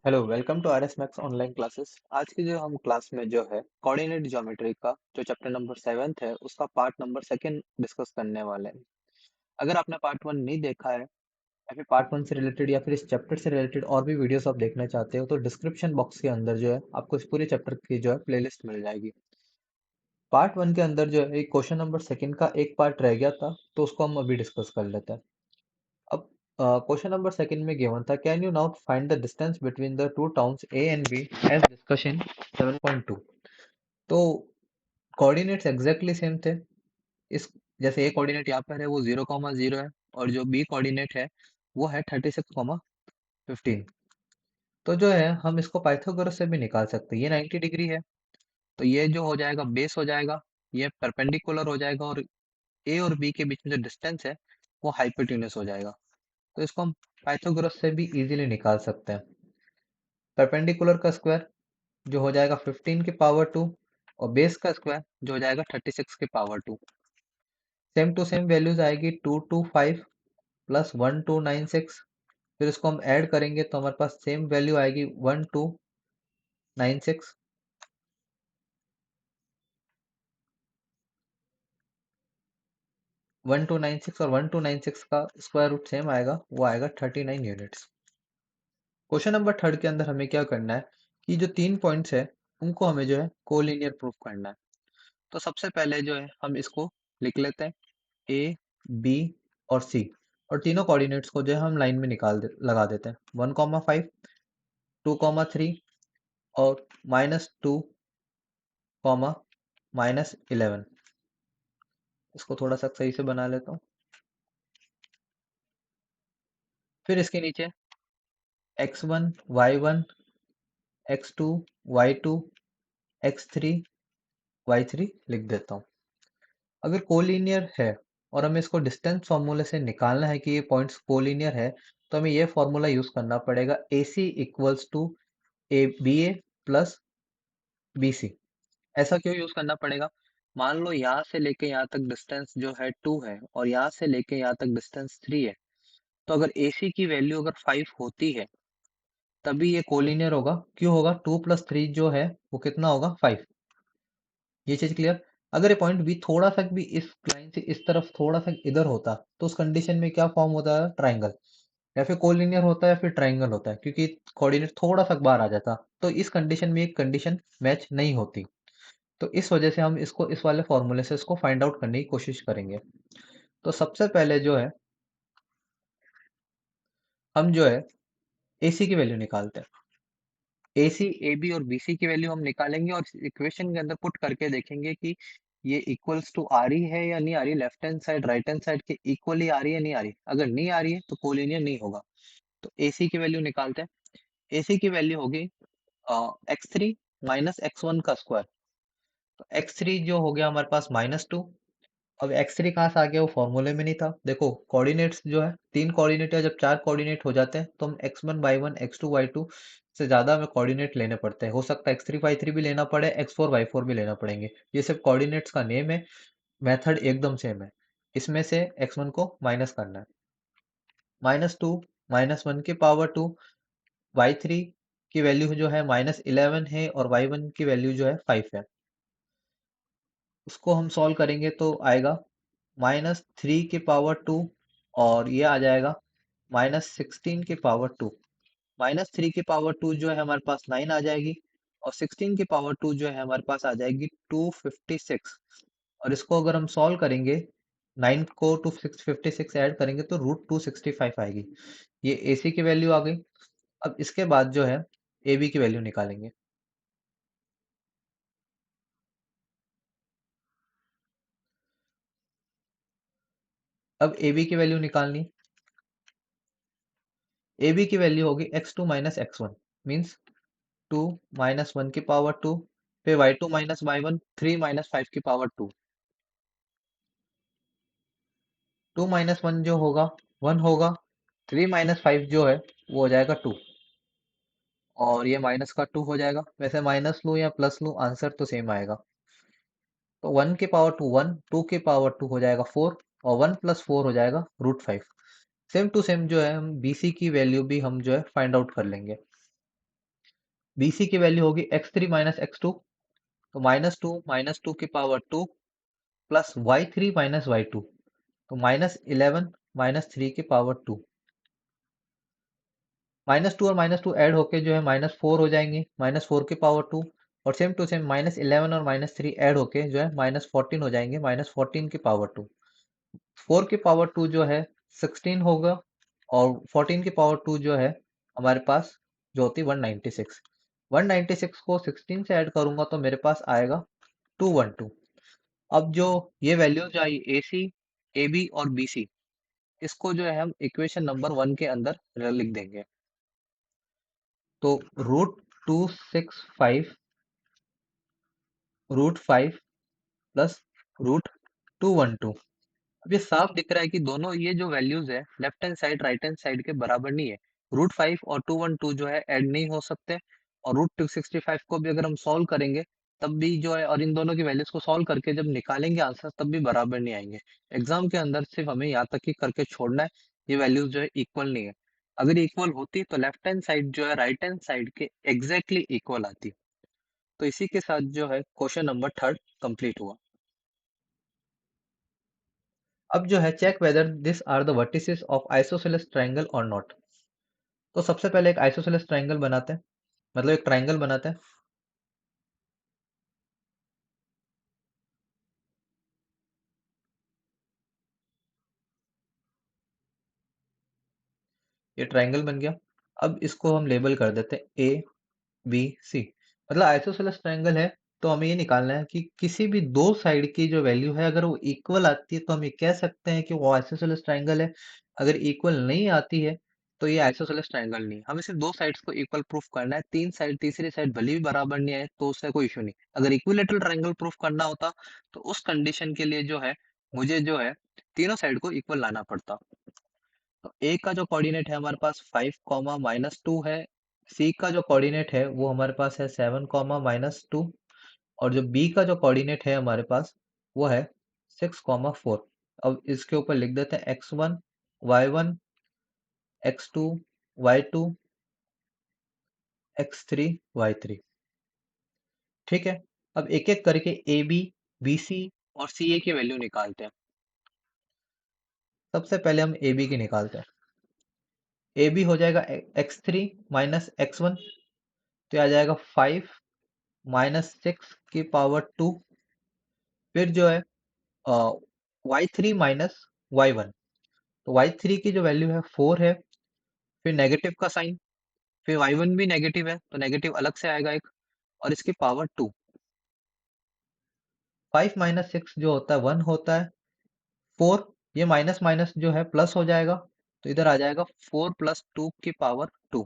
Hello welcome to RS max online classes. आज की जो हम क्लास में जो है कोऑर्डिनेट ज्योमेट्री का जो चैप्टर नंबर 7th है उसका पार्ट नंबर 2 डिस्कस करने वाले हैं। अगर आपने पार्ट 1 नहीं देखा है या फिर पार्ट 1 से रिलेटेड या फिर इस चैप्टर से रिलेटेड और भी वीडियोस आप देखना चाहते हो तो डिस्क्रिप्शन बॉक्स के अंदर जो है आपको इस पूरे चैप्टर की जो है प्लेलिस्ट मिल जाएगी। पार्ट 1 के अंदर जो है क्वेश्चन नंबर 2 का एक पार्ट रह गया था तो उसको हम अभी डिस्कस कर लेते हैं। अब क्वेश्चन नंबर 2 में गिवन था, can you now find the distance between the two towns A and B as discussion 7.2। तो कोऑर्डिनेट्स एग्जैक्टली सेम थे। इस जैसे ए कोऑर्डिनेट यहाँ पर है वो 0,0 है और जो बी कोऑर्डिनेट है वो है 36,15। तो जो है हम इसको पाइथागोरस से भी निकाल सकते हैं। ये 90 डिग्री है तो ये जो हो जाएगा बेस हो जाएगा, ये परपेंडिकुलर हो जाएगा और ए और बी के बीच में जो डिस्टेंस है वो हाइपोटेन्यूस हो जाएगा। तो इसको हम पाइथागोरस से भी इजीली निकाल सकते हैं। परपेंडिकुलर का स्क्वायर जो हो जाएगा 15 की पावर 2 और बेस का स्क्वायर जो हो जाएगा 36 की power 2। Same to same values आएगी 225 प्लस 1296। फिर इसको हम ऐड करेंगे तो हमारे पास सेम वैल्यू आएगी 1296। 1296 और 1296 का स्क्वायर रूट सेम आएगा, वो आएगा 39 यूनिट्स। क्वेश्चन नंबर 3 के अंदर हमें क्या करना है कि जो 3 पॉइंट्स है उनको हमें जो है कोलिनियर प्रूफ करना है। तो सबसे पहले जो है हम इसको लिख लेते हैं ए, बी और सी, और तीनों कोऑर्डिनेट्स को जो है हम लाइन में लगा देते हैं। 1,5, 2,3 और -2, -11। इसको थोड़ा सा सही से बना लेता हूँ। फिर इसके नीचे x1, y1, x2, y2, x3, y3 लिख देता हूँ। अगर कोलिनियर है और हमें इसको डिस्टेंस फॉर्मूले से निकालना है कि ये पॉइंट्स कोलिनियर है तो हमें ये फॉर्मूला यूज करना पड़ेगा AC equals to A B A plus B C. ऐसा क्यों यूज करना पड़ेगा? मान लो यहाँ से लेके यहाँ तक डिस्टेंस जो है 2 है और यहाँ से लेके यहाँ तक डिस्टेंस 3 है। तो अगर AC की वैल्यू अगर 5 होती है तभी ये कोलिनियर होगा। क्यों होगा? 2 + 3 जो है वो कितना होगा? 5। ये चीज क्लियर। अगर ये पॉइंट बी थोड़ा सा भी इस लाइन से इस तरफ थोड़ा सा इधर होता तो उस कंडीशन में क्या फॉर्म होता है? ट्राइंगल। या फिर कोलिनियर होता है या फिर ट्राइंगल होता है, क्योंकि कोऑर्डिनेट थोड़ा सा बाहर आ जाता तो इस कंडीशन में एक कंडीशन मैच नहीं होती। तो इस वजह से हम इसको इस वाले फॉर्मूले से इसको फाइंड आउट करने की कोशिश करेंगे। तो सबसे पहले जो है हम जो है AC की वैल्यू निकालते हैं। AC, AB और BC की वैल्यू हम निकालेंगे और इक्वेशन के अंदर पुट करके देखेंगे कि ये इक्वल्स टू आ रही है या नहीं आ रही, left hand side right hand side के इक्वली आ रही है नहीं आ रही। अगर नहीं आ रही है तो कोलिनियर नहीं होगा। तो AC की वैल्यू निकालते हैं। AC की वैल्यू होगी x3 माइनस x1 का स्क्वायर। तो x3 जो हो गया हमारे पास -2। अब x3 कहाँ से आ गया? वो फॉर्मूले में नहीं था। देखो कोऑर्डिनेट्स जो है 3 कोऑर्डिनेट है, जब 4 कोऑर्डिनेट हो जाते हैं तो हम x1 y1 x2 y2 से ज्यादा हमें कोऑर्डिनेट लेने पड़ते हैं। हो सकता है x3 y3 भी लेना पड़े, x4 y4 भी लेना पड़ेंगे। ये सिर्फ कोऑर्डिनेट्स का नेम है, मेथड एकदम सेम है। इसमें से x1 को माइनस करना है। -2 -1 की पावर 2, y3 की वैल्यू जो है -11 है और y1 की वैल्यू जो है 5 है। उसको हम सॉल्व करेंगे तो आएगा -3 की पावर 2 और ये आ जाएगा -16 की पावर 2। -3 की पावर 2 जो है हमारे पास 9 आ जाएगी और 16 की पावर 2 जो है हमारे पास आ जाएगी 256। और इसको अगर हम सॉल्व करेंगे 9 को 256 ऐड करेंगे तो √265 आएगी। ये AC की वैल्यू आ गई। अब इसके बाद जो है AB की वैल्यू निकालेंगे। अब AB की वैल्यू निकालनी। AB की वैल्यू होगी x2 माइनस x1 मीन्स 2 -1 की पावर 2, फिर y2 माइनस y1 3 -5 की पावर 2। 2 -1 जो होगा 1 होगा, 3 -5 जो है वो हो जाएगा 2 और ये माइनस का 2 हो जाएगा। वैसे माइनस लूँ या प्लस लूँ आंसर तो सेम आएगा। तो 1 की पावर 2 1, 2 की पावर 2 हो जाएगा 4 और 1 + 4 हो जाएगा √5। सेम टू सेम जो है हम BC की वैल्यू भी हम जो है फाइंड आउट कर लेंगे। BC की वैल्यू होगी x3 माइनस x2, तो माइनस टू की power 2 plus y3 minus y2, तो -11 -3 की पावर 2। -2 और -2 ऐड होके जो है -4 हो जाएंगे, -4 की पावर 2। और सेम टू सेम -11 और -3 ऐड होके जो है -14 हो जाएंगे, -14 की पावर 2। 4 की पावर 2 जो है 16 होगा, और 14 की पावर 2 जो है हमारे पास जो होती है 196। 196 को 16 से ऐड करूंगा तो मेरे पास आएगा 212। अब जो ये वैल्यूज आई AC, AB और BC, इसको जो है हम इक्वेशन नंबर 1 के अंदर लिख देंगे। तो √265 √5 प्लस √212। अब ये साफ दिख रहा है कि दोनों ये जो वैल्यूज है left hand side right hand side के बराबर नहीं है। √5 और 212 जो है ऐड नहीं हो सकते, और √265 को भी अगर हम सॉल्व करेंगे तब भी जो है, और इन दोनों की वैल्यूज को सॉल्व करके जब निकालेंगे आंसर तब भी बराबर नहीं आएंगे। एग्जाम के अंदर सिर्फ हमें यहाँ तक ही करके छोड़ना है, ये वैल्यूज जो है इक्वल नहीं है। अगर इक्वल होती तो लेफ्ट हैंड साइड जो है राइट हैंड साइड के एग्जैक्टली इक्वल आती। तो इसी के साथ जो है क्वेश्चन नंबर 3 कंप्लीट हुआ। अब जो है check whether this are the vertices of isosceles triangle और नॉट। तो सबसे पहले एक आइसोसेलेस ट्रायंगल बनाते हैं, मतलब एक ट्रायंगल बनाते हैं। ये ट्रायंगल बन गया। अब इसको हम लेबल कर देते हैं ABC। मतलब आइसोसेलेस ट्रायंगल है तो हमें ये निकालना है कि किसी भी दो साइड की जो वैल्यू है अगर वो इक्वल आती है तो हम ये कह सकते हैं कि वो आइसोसेलेस ट्रायंगल है। अगर इक्वल नहीं आती है तो ये आइसोसेलेस ट्रायंगल नहीं है। हमें सिर्फ दो साइड्स को इक्वल प्रूफ करना है। तीन साइड तीसरी साइड भले भी बराबर नहीं आए तो उससे कोई इशू नहीं। अगर इक्विलेटरल ट्रायंगल प्रूफ करना होता तो उस कंडीशन के लिए जो है मुझे जो है तीनों साइड को इक्वल लाना पड़ता। तो ए का जो कोऑर्डिनेट है हमारे पास 5, -2 है। सी का जो कोऑर्डिनेट है वो हमारे पास है 7, -2। और जो बी का जो कोऑर्डिनेट है हमारे पास वो है 6, 4। अब इसके ऊपर लिख देते हैं x1 y1 x2 y2 x3 y3। ठीक है। अब एक एक करके ए बी बी सी और सी ए की वैल्यू निकालते हैं। सबसे पहले हम ए बी की निकालते हैं। ए बी हो जाएगा x3 -x1, तो ये आ जाएगा 5 -6 की पावर 2। फिर जो है y3 -y1, तो y3 की जो वैल्यू है 4 है। फिर नेगेटिव का साइन, फिर y1 भी नेगेटिव है तो नेगेटिव अलग से आएगा एक, और इसकी पावर 2। 5 -6 जो होता है 1 होता है। 4, ये माइनस माइनस जो है प्लस हो जाएगा, तो इधर आ जाएगा 4 + 2 की पावर 2,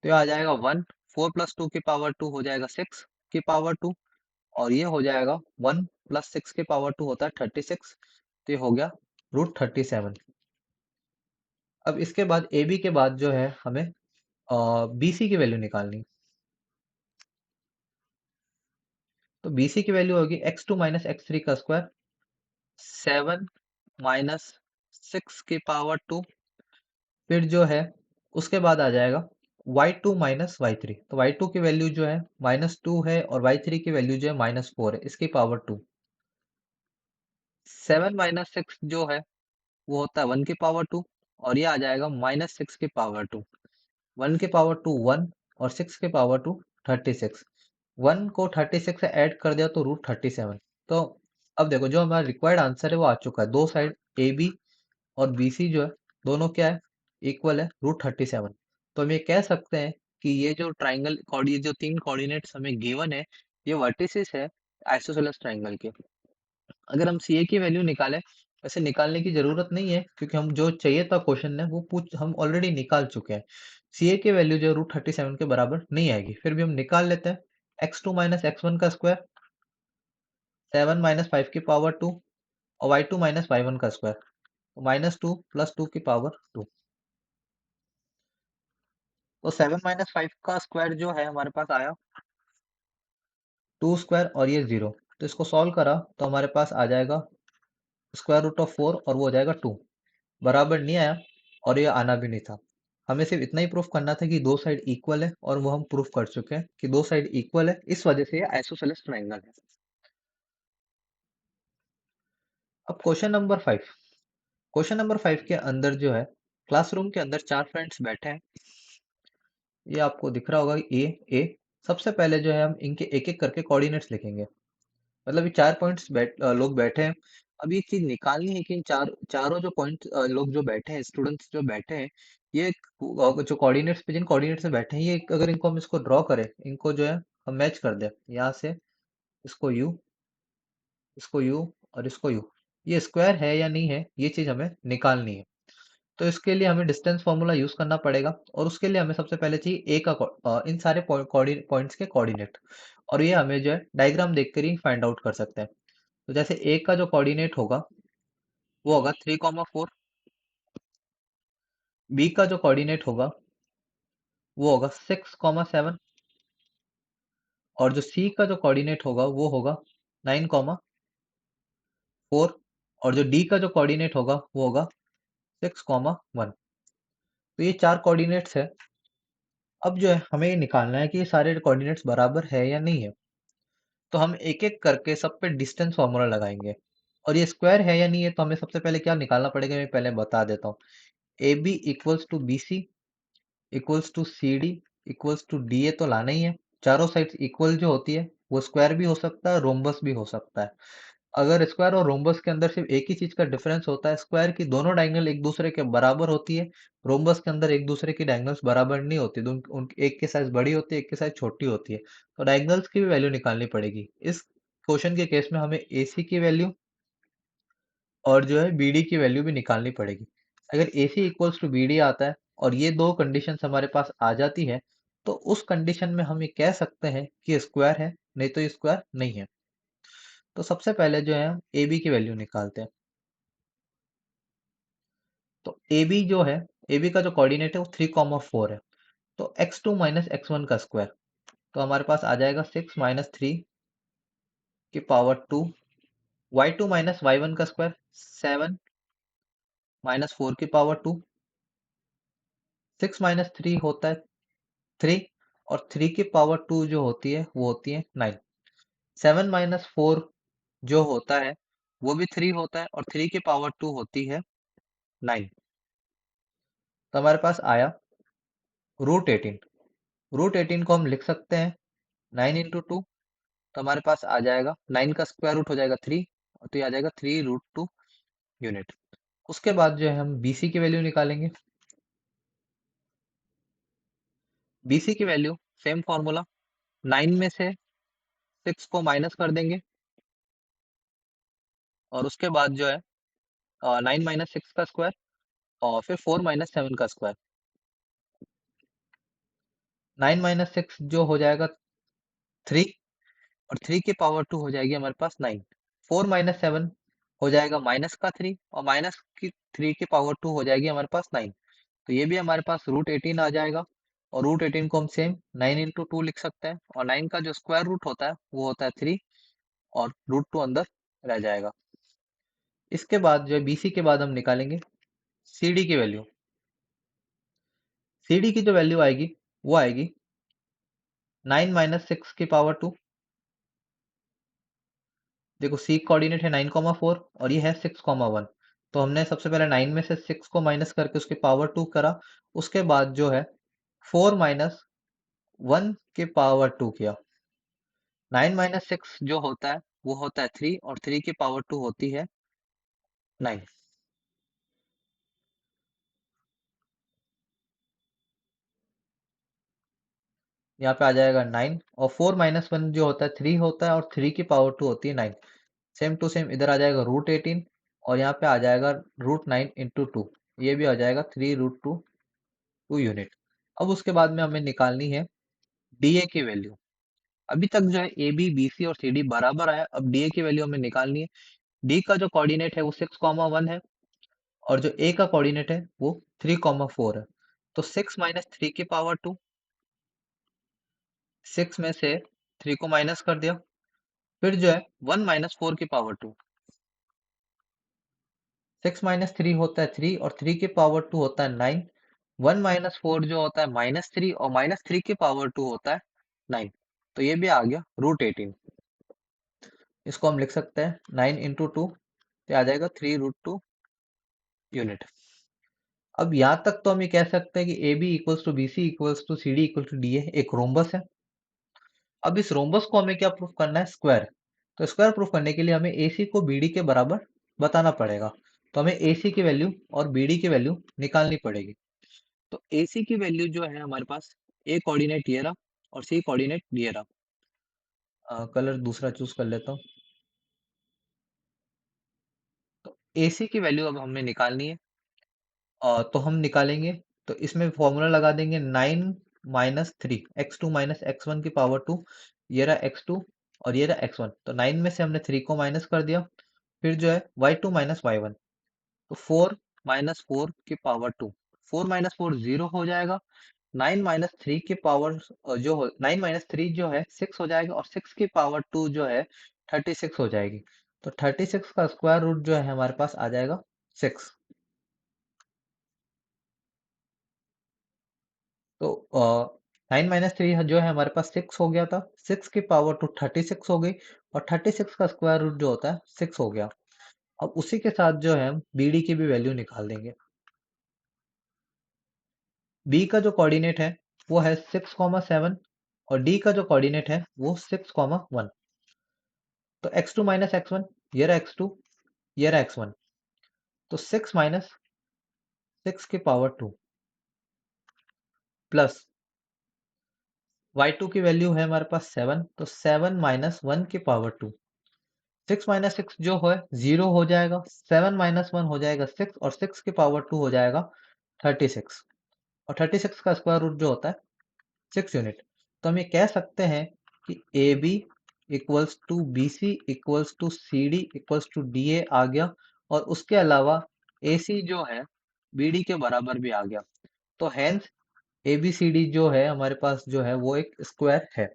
तो ये आ जाएगा 1। 4 + 2 की पावर 2 हो जाएगा 6 की पावर 2, और ये हो जाएगा 1 + 6 की पावर 2 होता है 36, तो ये हो गया √37। अब इसके बाद ए बी के बाद जो है हमें बी सी की वैल्यू निकालनी। तो बी सी की वैल्यू होगी x2 - x3 का स्क्वायर, 7 -6 की पावर 2। फिर जो है उसके बाद आ जाएगा y2 - y3, तो y2 की वैल्यू जो है -2 है और y3 की वैल्यू जो है -4 है, इसकी पावर 2। 7 -6 जो है वो होता है 1 की पावर 2, और ये आ जाएगा -6 की पावर 2। 1 की पावर 2 1, और 6 की पावर 2 36। 1 को 36 से ऐड कर दिया तो √37। तो अब देखो जो हमारा रिक्वायर्ड आंसर है वो आ चुका है। दो साइड ए बी और बी सी जो है दोनों क्या है, इक्वल है √37। तो हम ये कह सकते हैं कि ये जो ट्राइंगल ये जो तीन कोऑर्डिनेट्स हमें गिवन है, ये वर्टिसेस है आइसोसेलेस ट्राइंगल के। अगर हम सी ए की वैल्यू निकालें, वैसे निकालने की जरूरत नहीं है क्योंकि हम जो चाहिए था क्वेश्चन में वो हम ऑलरेडी निकाल चुके हैं। सी ए की वैल्यू जो √37 के बराबर नहीं आएगी, फिर भी हम निकाल लेते हैं। x2 - x1 का स्क्वायर, 7 -5 की पावर 2, और y2 - y1 का स्क्वायर, -2 + 2 की पावर 2। तो 7 -5 का स्क्वायर जो है हमारे पास आया 2 स्क्वायर, और ये 0। तो इसको सॉल्व करा तो हमारे पास आ जाएगा √4, और वो हो जाएगा 2। बराबर नहीं आया और ये आना भी नहीं था। हमें सिर्फ इतना ही प्रूफ करना था कि दो साइड इक्वल है, और वो हम प्रूफ कर चुके हैं कि दो साइड इक्वल है, इस वजह से ये आइसोसेलेस ट्रायंगल है। अब क्वेश्चन नंबर 5 के अंदर जो है, क्लासरूम के अंदर चार फ्रेंड्स बैठे हैं। ये आपको दिख रहा होगा, ए। सबसे पहले जो है हम इनके एक एक करके कोऑर्डिनेट्स लिखेंगे। मतलब ये 4 पॉइंट्स लोग बैठे हैं। अब ये चीज निकालनी है कि इन चारों जो पॉइंट लोग जो बैठे हैं, स्टूडेंट्स जो बैठे हैं, ये जो कोऑर्डिनेट्स पे जिन कोऑर्डिनेट्स में बैठे हैं, ये अगर इनको हम इसको ड्रॉ करें, इनको जो है हम मैच कर दें, यहाँ से इसको यू, इसको यू और इसको यू, ये स्क्वायर है या नहीं है, ये चीज हमें निकालनी है। तो इसके लिए हमें डिस्टेंस फार्मूला यूज करना पड़ेगा, और उसके लिए हमें सबसे पहले चाहिए ए का इन सारे पॉइंट्स के कोऑर्डिनेट, और ये हमें जो है डायग्राम देखकर ही फाइंड आउट कर सकते हैं। तो जैसे ए का जो कोऑर्डिनेट होगा वो होगा 3,4। बी का जो कोऑर्डिनेट होगा वो होगा 6,7। और जो सी का जो कोऑर्डिनेट होगा वो होगा 9,4। और जो डी का जो कोऑर्डिनेट होगा वो होगा 6,1। तो ये चार कोऑर्डिनेट्स है। अब जो है हमें ये निकालना है कि ये सारे कोऑर्डिनेट्स बराबर है या नहीं है। तो हम एक एक करके सब पे डिस्टेंस फॉर्मूला लगाएंगे, और ये स्क्वायर है या नहीं है, तो हमें सबसे पहले क्या निकालना पड़ेगा, मैं पहले बता देता हूँ। A B equals to B C equals to C D equals to D A तो लाना ही है। चारों साइड्स इक्वल जो होती है वो स्क्वायर भी हो सकता है, रोम्बस भी हो सकता है। अगर स्क्वायर और रोम्बस के अंदर सिर्फ एक ही चीज का डिफरेंस होता है, स्क्वायर की दोनों डायगोनल एक दूसरे के बराबर होती है, रोम्बस के अंदर एक दूसरे की डायगोनल्स बराबर नहीं होती, तो एक की साइज बड़ी होती है, एक की साइज छोटी होती है। तो डायगोनल्स की भी वैल्यू निकालनी पड़ेगी। इस क्वेश्चन के केस में हमें ए सी की वैल्यू और जो है बी डी की वैल्यू भी निकालनी पड़ेगी। अगर ए सी इक्वल्स टू बी डी आता है और ये दो कंडीशन हमारे पास आ जाती है, तो उस कंडीशन में हम ये कह सकते हैं कि स्क्वायर है, नहीं तो ये स्क्वायर नहीं है। तो सबसे पहले जो है हम ए बी की वैल्यू निकालते हैं। तो ए बी जो है, ए बी का जो कोऑर्डिनेट है वो 3,4 है। तो x2 माइनस x1 का स्क्वायर, तो हमारे पास आ जाएगा 6 - 3 की पावर 2। y2 माइनस y1 का स्क्वायर 7 - 4 की पावर 2। 6 - 3 होता है 3, और 3 की पावर 2 जो होती है वो होती है 9। 7 - 4 जो होता है वो भी 3 होता है, और 3 की पावर 2 होती है 9। तो हमारे पास आया √18। √18 को हम लिख सकते हैं 9 × 2। तो हमारे पास आ जाएगा 9 का स्क्वायर रूट हो जाएगा 3, और तो ये आ जाएगा 3√2 यूनिट। उसके बाद जो है हम BC की वैल्यू निकालेंगे। BC की वैल्यू सेम फॉर्मूला, 9 में से 6 को माइनस कर देंगे, और उसके बाद जो है 9 - 6 का स्क्वायर, और फिर 4 - 7 का स्क्वायर। 9 - 6 जो हो जाएगा 3, और 3 की पावर 2 हो जाएगी हमारे पास 9। 4 - 7 हो जाएगा माइनस का 3, और माइनस की 3 की पावर 2 हो जाएगी हमारे पास 9। तो ये भी हमारे पास √18 आ जाएगा, और √18 को हम सेम 9 × 2 लिख सकते हैं, और 9 का जो स्क्वायर रूट होता है वो होता है 3, और √2 अंदर रह जाएगा। इसके बाद जो है BC के बाद हम निकालेंगे CD की वैल्यू। CD की जो वैल्यू आएगी वो आएगी 9 - 6 की पावर 2। देखो C कोऑर्डिनेट है 9,4, और ये है 6,1। तो हमने सबसे पहले 9 में से 6 को माइनस करके उसकी पावर 2 करा। उसके बाद जो है 4 - 1 की पावर 2 किया। 9 - 6 जो होता है वो होता है 3, और 3 की पावर 2 होती है 9। यहाँ पे आ जाएगा 9, और 4 - 1 जो होता है 3 होता है, और 3 की पावर 2 होती है 9। सेम टू सेम इधर आ जाएगा √18, और यहाँ पे आ जाएगा √9 × 2। ये भी आ जाएगा 3√2 यूनिट। अब उसके बाद में हमें निकालनी है DA की वैल्यू। अभी तक जो है AB, BC और CD बराबर आया, अब DA की वैल्यू हमें निकालनी है। D का जो कोऑर्डिनेट है वो 6,1 है, और जो A का कोऑर्डिनेट है वो 3,4 है। तो 6 - 3 की पावर 2, 6 में से 3 को माइनस कर दिया, फिर जो है 1 - 4 की पावर 2। 6 - 3 होता है 3, और 3 की पावर 2 होता है 9। 1 - 4 जो होता है -3 और -3 की पावर 2 होता है 9। तो ये भी आ गया √18। इसको हम लिख सकते हैं 9 इंटू 2, तो आ जाएगा 3√2 यूनिट। अब यहाँ तक तो हम ये कह सकते हैं कि A B equals to B C equals to C D equal to D A एक रोम्बस है। अब इस रोम्बस को हमें क्या प्रूफ करना है? स्क्वायर। तो स्क्वायर प्रूफ करने के लिए हमें ए सी को बी डी के बराबर बताना पड़ेगा। तो हमें ए सी की वैल्यू और बी डी की वैल्यू निकालनी पड़ेगी। तो ए सी की वैल्यू जो है हमारे पास, ए कोऑर्डिनेट ये रहा और सी कोऑर्डिनेट ये रहा। कलर दूसरा चूज कर लेता हूँ। तो ए सी की वैल्यू अब हमें निकालनी है। तो हम निकालेंगे, तो इसमें फॉर्मूला लगा देंगे 9 - 3 x2 - x1 की पावर 2। ये रहा x2 और ये रहा x1। तो 9 में से हमने 3 को माइनस कर दिया। फिर जो है y2 - y1, तो 4 - 4 की पावर 2। 4 - 4 0 हो जाएगा। 9 - 3 की पावर जो हो 9 - 3 जो है 6 हो जाएगा और 6 की पावर 2 जो है 36 हो जाएगी। तो 36 का स्क्वायर रूट जो है हमारे पास आ जाएगा 6। तो 9 - 3 जो है हमारे पास 6 हो गया था। 6 की पावर टू 36 हो गई और 36 का स्क्वायर रूट जो होता है 6 हो गया। अब उसी के साथ जो है हम बी डी की भी वैल्यू निकाल देंगे। बी का जो कोऑर्डिनेट है वो है 6, 7 और डी का जो कोऑर्डिनेट है वो 6, 1। तो x2 - x1, ये रहा x2, ये रहा x1। तो 6 - 6 की पावर 2 प्लस y2 की वैल्यू है हमारे पास 7, तो 7 - 1 की पावर 2। 6 - 6 जो है 0 हो जाएगा। 7 - 1 हो जाएगा 6 और 6 की पावर 2 हो जाएगा 36। और 36 का स्क्वायर रूट जो होता है 6 यूनिट। तो हम ये कह सकते हैं कि A B equals to B C equals to C D equals to D A आ गया। और उसके अलावा ए सी जो है बी डी के बराबर भी आ गया। तो hence A B C D जो है हमारे पास जो है वो एक स्क्वायर है।